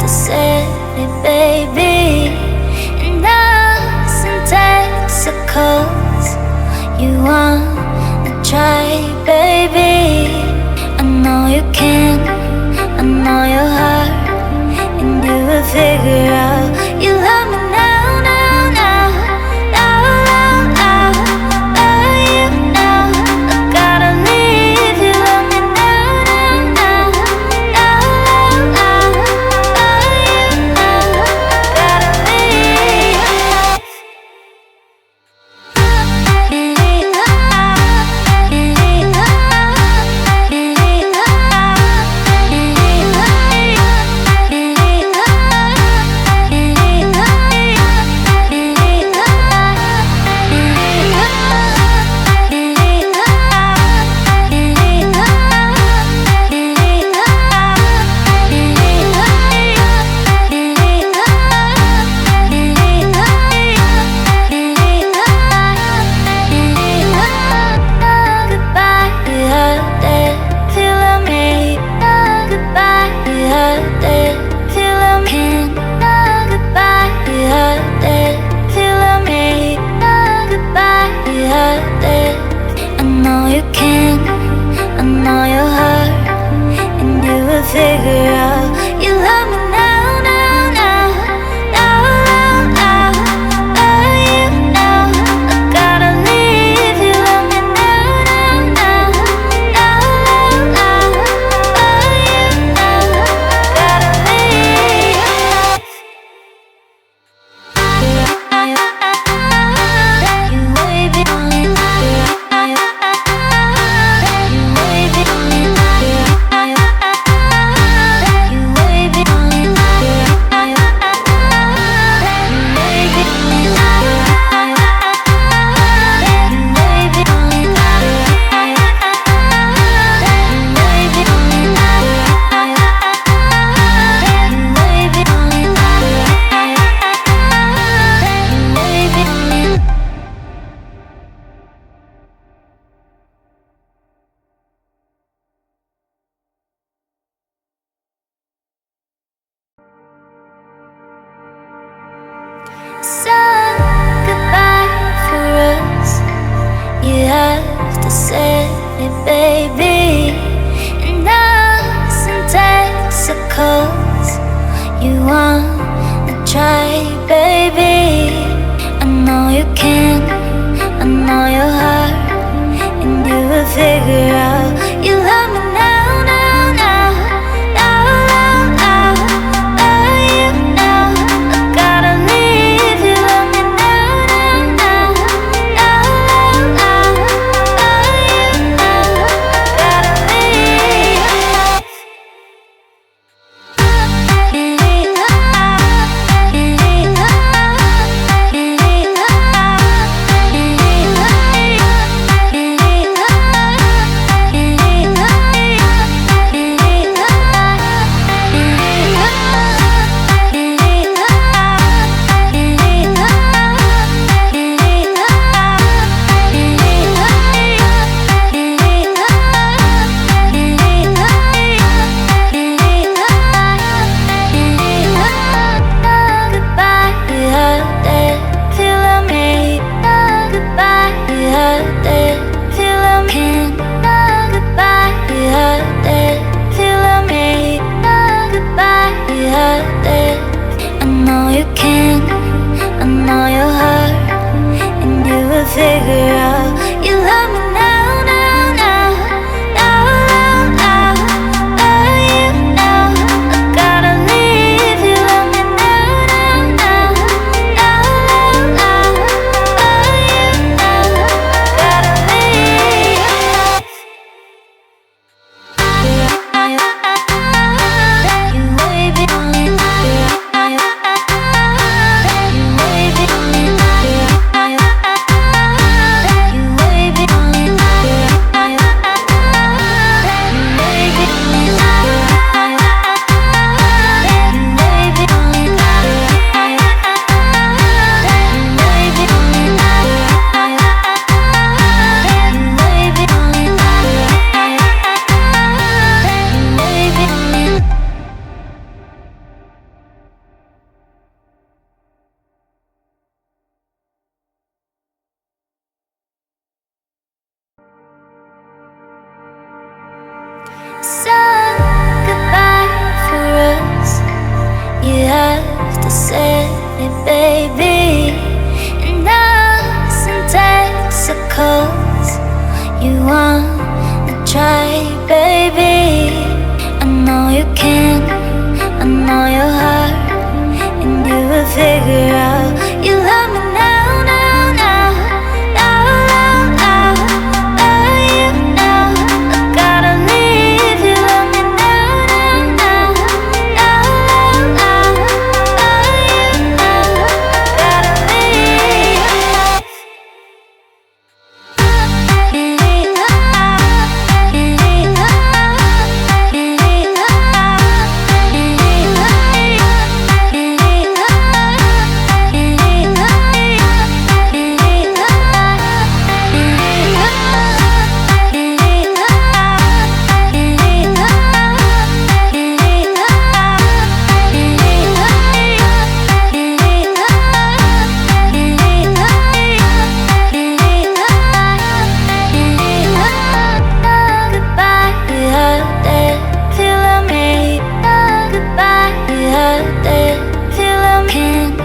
to set it, baby. And us in Texaco's. You wanna try, baby? I know you can, I know your heart, and you will figure out you love me now, now, now, now, now, now. Love you now, I gotta leave. You love me now, now, now, now, now, now. Love you now, I gotta leave. Figure out you love me now, now, now, now, now, now. Love you now, I gotta leave. You love me now, now, now, now, now, now. Love you now, I gotta leave. You way beyond me. You way beyond me. So goodbye for us. You have to set it, baby. And us in Texaco's. You wanna try, baby? I know you can, I know your heart, and you will figure out you love me now, now, now, now, now, now. Love you now, I gotta leave. You love me now, now, now, now, now, now. Love you now, I gotta leave. Figure out you love me now, now, now, now, now, now. Love you now, I gotta leave. You love me now, now, now, now, now, now. Love you now, I gotta leave. You way beyond me. You way beyond me. You way to say it, baby. And us in Texaco's, you wanna try, baby. I know you can, I know your heart, and you will figure out you love me now, now, now, now, now, now. Love you now, I gotta leave. You love me now, now, now, now, now, now. Love you now, I gotta leave. Goodbye, you heard it, feel me. Can't